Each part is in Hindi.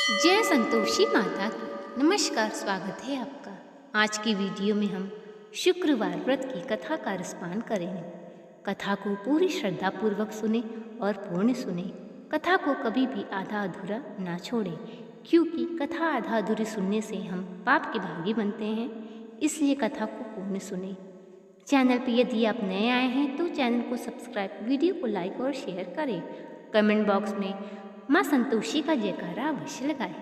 जय संतोषी माता की नमस्कार। स्वागत है आपका। आज की वीडियो में हम शुक्रवार व्रत की कथा का रसपान करेंगे। कथा को पूरी श्रद्धा पूर्वक सुने और पूर्ण सुने। कथा को कभी भी आधा अधूरा ना छोड़ें, क्योंकि कथा आधा अधूरी सुनने से हम पाप के भागी बनते हैं। इसलिए कथा को पूर्ण सुने। चैनल पर यदि आप नए आए हैं तो चैनल को सब्सक्राइब, वीडियो को लाइक और शेयर करें। कमेंट बॉक्स में माँ संतोषी का जयकारा अवश्य लगाएं।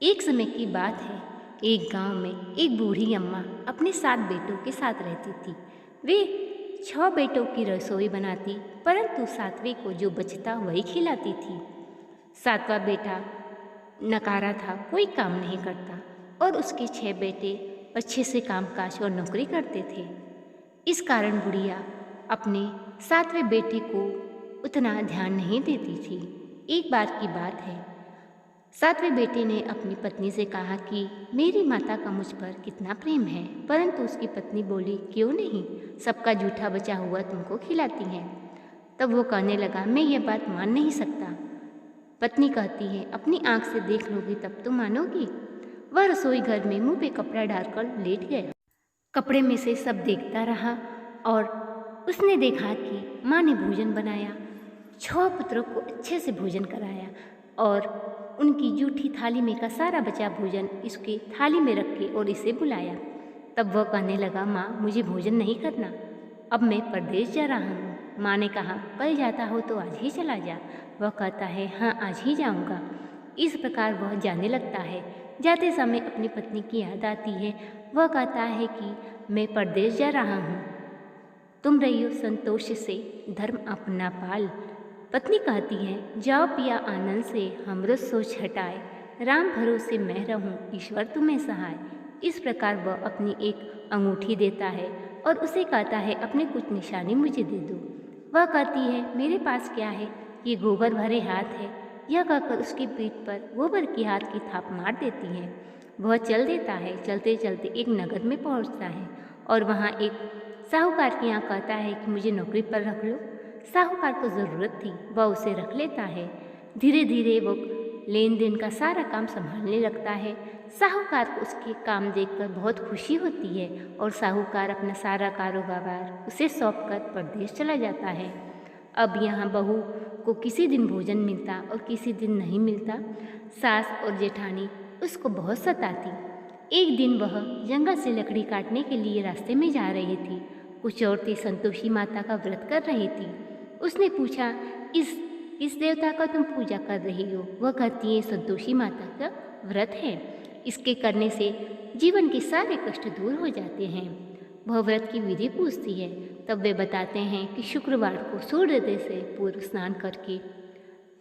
एक समय की बात है, एक गांव में एक बूढ़ी अम्मा अपने 7 बेटों के साथ रहती थी। वे 6 बेटों की रसोई बनाती, परंतु 7वें को जो बचता वही खिलाती थी। 7वां बेटा नकारा था, कोई काम नहीं करता, और उसके 6 बेटे अच्छे से कामकाज और नौकरी करते थे। इस कारण बुढ़िया अपने 7वें बेटे को उतना ध्यान नहीं देती थी। एक बार की बात है, 7वें बेटे ने अपनी पत्नी से कहा कि मेरी माता का मुझ पर कितना प्रेम है, परंतु उसकी पत्नी बोली, क्यों नहीं, सबका जूठा बचा हुआ तुमको खिलाती हैं। तब वो कहने लगा, मैं ये बात मान नहीं सकता। पत्नी कहती है, अपनी आंख से देख लोगी तब तो मानोगी। वह रसोई घर में मुंह पे कपड़ा डालकर लेट गया। कपड़े में से सब देखता रहा और उसने देखा कि माँ ने भोजन बनाया, 6 पुत्रों को अच्छे से भोजन कराया और उनकी जूठी थाली में का सारा बचा भोजन इसके थाली में रख के और इसे बुलाया। तब वह कहने लगा, माँ मुझे भोजन नहीं करना, अब मैं परदेश जा रहा हूँ। माँ ने कहा, कल जाता हो तो आज ही चला जा। वह कहता है, हाँ आज ही जाऊँगा। इस प्रकार वह जाने लगता है। जाते समय अपनी पत्नी की याद आती है। वह कहता है कि मैं परदेश जा रहा हूँ, तुम रहियो संतोष से धर्म अपना पाल। पत्नी कहती है, जाओ पिया आनंद से हमरो सोच हटाए, राम भरोसे मैं रहूं, ईश्वर तुम्हें सहाय। इस प्रकार वह अपनी एक अंगूठी देता है और उसे कहता है, अपने कुछ निशानी मुझे दे दो। वह कहती है, मेरे पास क्या है, ये गोबर भरे हाथ है। यह कहकर उसकी पीठ पर गोबर की हाथ की थाप मार देती है। वह चल देता है। चलते चलते एक नगर में पहुंचता है और वहाँ एक साहूकार के यहाँ कहता है कि मुझे नौकरी पर रख लो। साहूकार को ज़रूरत थी, वह उसे रख लेता है। धीरे धीरे वो लेन देन का सारा काम संभालने लगता है। साहूकार को उसके काम देखकर बहुत खुशी होती है और साहूकार अपना सारा कारोबार उसे सौंपकर परदेश चला जाता है। अब यहाँ बहू को किसी दिन भोजन मिलता और किसी दिन नहीं मिलता। सास और जेठानी उसको बहुत सताती। एक दिन वह जंगल से लकड़ी काटने के लिए रास्ते में जा रही थी। कुछ औरतें संतोषी माता का व्रत कर रही थी। उसने पूछा, इस देवता का तुम पूजा कर रही हो? वह कहती है, संतोषी माता का व्रत है, इसके करने से जीवन के सारे कष्ट दूर हो जाते हैं। वह व्रत की विधि पूछती है। तब वे बताते हैं कि शुक्रवार को सूर्योदय से पूर्व स्नान करके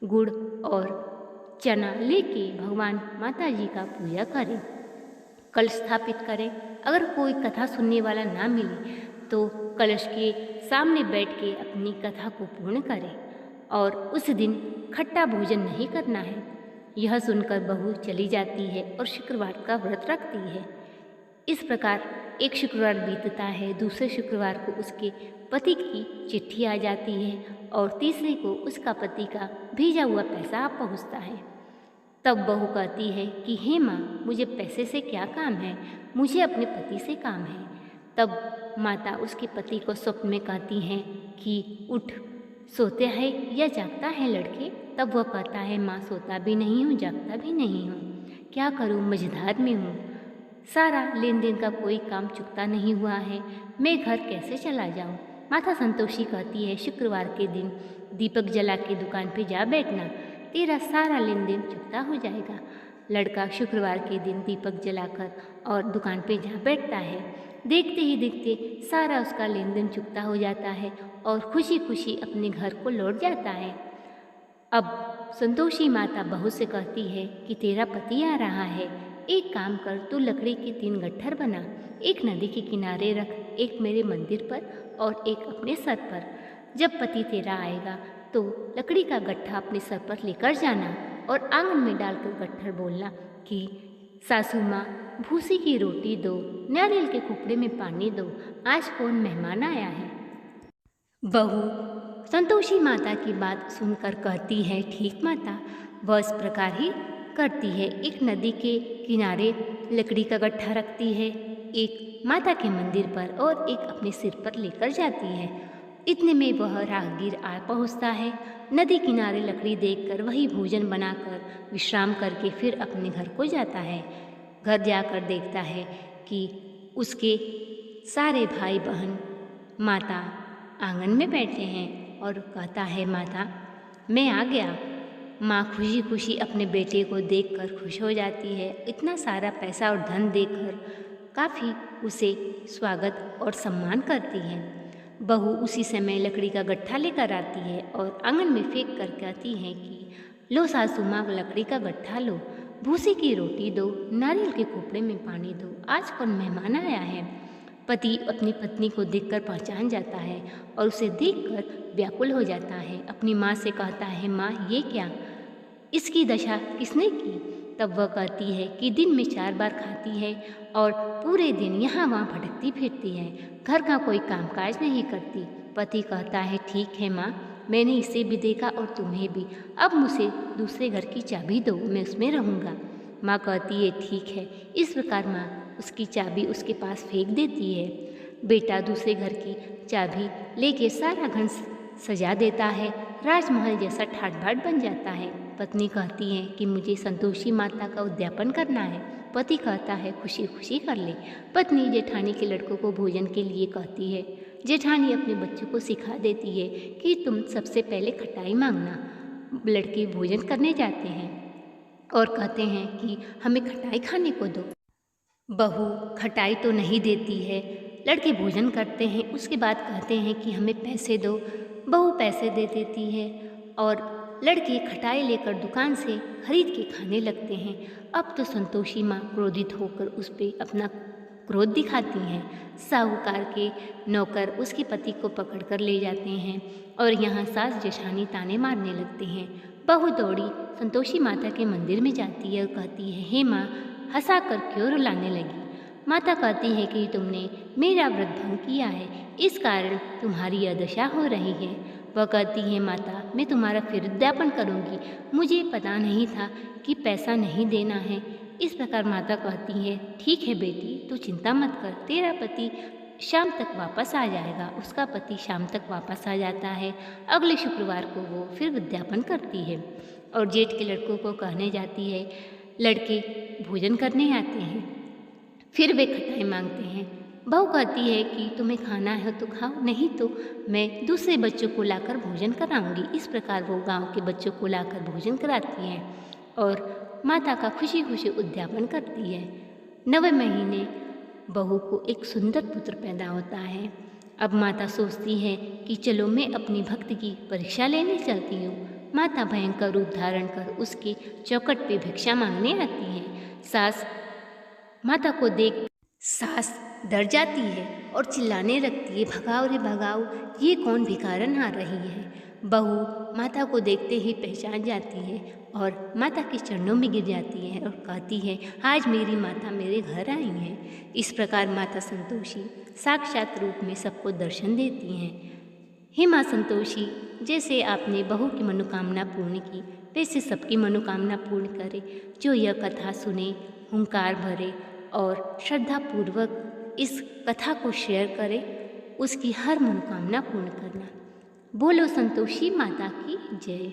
गुड़ और चना लेके भगवान माता जी का पूजा करें, कलश स्थापित करें। अगर कोई कथा सुनने वाला ना मिले तो कलश के सामने बैठ के अपनी कथा को पूर्ण करें और उस दिन खट्टा भोजन नहीं करना है। यह सुनकर बहू चली जाती है और शुक्रवार का व्रत रखती है। इस प्रकार एक शुक्रवार बीतता है। दूसरे शुक्रवार को उसके पति की चिट्ठी आ जाती है और तीसरे को उसका पति का भेजा हुआ पैसा पहुँचता है। तब बहू कहती है कि हे माँ, मुझे पैसे से क्या काम है, मुझे अपने पति से काम है। तब माता उसके पति को स्वप्न में कहती हैं कि उठ, सोते है या जागता है लड़के? तब वह कहता है, माँ सोता भी नहीं हूँ, जागता भी नहीं हूँ, क्या करूँ, मझधार में हूँ। सारा लेन देन का कोई काम चुकता नहीं हुआ है, मैं घर कैसे चला जाऊँ? माता संतोषी कहती है, शुक्रवार के दिन दीपक जला के दुकान पे जा बैठना, तेरा सारा लेन देन चुकता हो जाएगा। लड़का शुक्रवार के दिन दीपक जलाकर और दुकान पे जा बैठता है। देखते ही देखते सारा उसका लेन देन चुकता हो जाता है और खुशी खुशी अपने घर को लौट जाता है। अब संतोषी माता बहू से कहती है कि तेरा पति आ रहा है, एक काम कर, तू लकड़ी के 3 गट्ठर बना, एक नदी के किनारे रख, एक मेरे मंदिर पर और एक अपने सर पर। जब पति तेरा आएगा तो लकड़ी का गट्ठा अपने सर पर लेकर जाना और आंगन में डालकर गट्ठर बोलना कि सासू माँ भूसी की रोटी दो, नारियल के कुपड़े में पानी दो, आज कौन मेहमान आया है। बहू संतोषी माता की बात सुनकर कहती है, ठीक माता, वह इस प्रकार ही करती है। एक नदी के किनारे लकड़ी का गट्ठा रखती है, एक माता के मंदिर पर और एक अपने सिर पर लेकर जाती है। इतने में वह राहगीर आ पहुँचता है। नदी किनारे लकड़ी देखकर वही भोजन बनाकर विश्राम करके फिर अपने घर को जाता है। घर जाकर देखता है कि उसके सारे भाई बहन माता आंगन में बैठे हैं और कहता है, माता मैं आ गया। माँ खुशी खुशी अपने बेटे को देखकर खुश हो जाती है। इतना सारा पैसा और धन देकर काफ़ी उसे स्वागत और सम्मान करती है। बहू उसी समय लकड़ी का गट्ठा लेकर आती है और आंगन में फेंक कर कहती है कि लो सासू माँ, लकड़ी का गट्ठा लो, भूसी की रोटी दो, नारियल के खोपड़े में पानी दो, आज कौन मेहमान आया है। पति अपनी पत्नी को देखकर पहचान जाता है और उसे देखकर व्याकुल हो जाता है। अपनी माँ से कहता है, माँ ये क्या, इसकी दशा किसने की। तब वह कहती है कि दिन में 4 बार खाती है और पूरे दिन यहाँ वहाँ भटकती फिरती है, घर का कोई कामकाज नहीं करती। पति कहता है, ठीक है माँ, मैंने इसे भी देखा और तुम्हें भी, अब मुझे दूसरे घर की चाबी दो, मैं उसमें रहूँगा। माँ कहती है, ठीक है। इस प्रकार माँ उसकी चाबी उसके पास फेंक देती है। बेटा दूसरे घर की चाबी लेके सारा घर सजा देता है, राजमहल जैसा ठाट बाट बन जाता है। पत्नी कहती है कि मुझे संतोषी माता का उद्यापन करना है। पति कहता है, खुशी खुशी कर ले। पत्नी जेठानी के लड़कों को भोजन के लिए कहती है। जेठानी अपने बच्चों को सिखा देती है कि तुम सबसे पहले खटाई मांगना। लड़के भोजन करने जाते हैं और कहते हैं कि हमें खटाई खाने को दो। बहू खटाई तो नहीं देती है। लड़के भोजन करते हैं, उसके बाद कहते हैं कि हमें पैसे दो। बहू पैसे दे देती है और लड़के खटाई लेकर दुकान से खरीद के खाने लगते हैं। अब तो संतोषी माँ क्रोधित होकर उस पर अपना क्रोध दिखाती हैं। साहूकार के नौकर उसके पति को पकड़कर ले जाते हैं और यहाँ सास जेठानी ताने मारने लगते हैं। बहू दौड़ी संतोषी माता के मंदिर में जाती है और कहती है, हे माँ, हंसा कर क्यों रुलाने लगी। माता कहती है कि तुमने मेरा व्रत भंग किया है, इस कारण तुम्हारी यह दशा हो रही है। वह कहती है, माता मैं तुम्हारा फिर उद्यापन करूँगी, मुझे पता नहीं था कि पैसा नहीं देना है। इस प्रकार माता कहती है, ठीक है बेटी, तू चिंता मत कर, तेरा पति शाम तक वापस आ जाएगा। उसका पति शाम तक वापस आ जाता है। अगले शुक्रवार को वो फिर उद्यापन करती है और जेठ के लड़कों को कहने जाती है। लड़के भोजन करने आते हैं, फिर वे खटाई मांगते हैं। बहू कहती है कि तुम्हें खाना है तो खाओ, नहीं तो मैं दूसरे बच्चों को लाकर भोजन कराऊंगी। इस प्रकार वो गांव के बच्चों को लाकर भोजन कराती है और माता का खुशी खुशी उद्यापन करती है। 9वें महीने बहू को एक सुंदर पुत्र पैदा होता है। अब माता सोचती है कि चलो मैं अपनी भक्ति की परीक्षा लेने चलती हूँ। माता भयंकर रूप धारण कर उसके चौखट पे भिक्षा मांगने आती है। सास माता को देख सास डर जाती है और चिल्लाने लगती है, भगाओ रे भगाओ, ये कौन भिखारन आ रही है। बहू माता को देखते ही पहचान जाती है और माता के चरणों में गिर जाती है और कहती है, आज मेरी माता मेरे घर आई हैं। इस प्रकार माता संतोषी साक्षात रूप में सबको दर्शन देती हैं। हे माँ संतोषी, जैसे आपने बहू की मनोकामना पूर्ण की, वैसे सबकी मनोकामना पूर्ण करे। जो यह कथा सुने, हुंकार भरे और श्रद्धापूर्वक इस कथा को शेयर करे, उसकी हर मनोकामना पूर्ण करना। बोलो संतोषी माता की जय।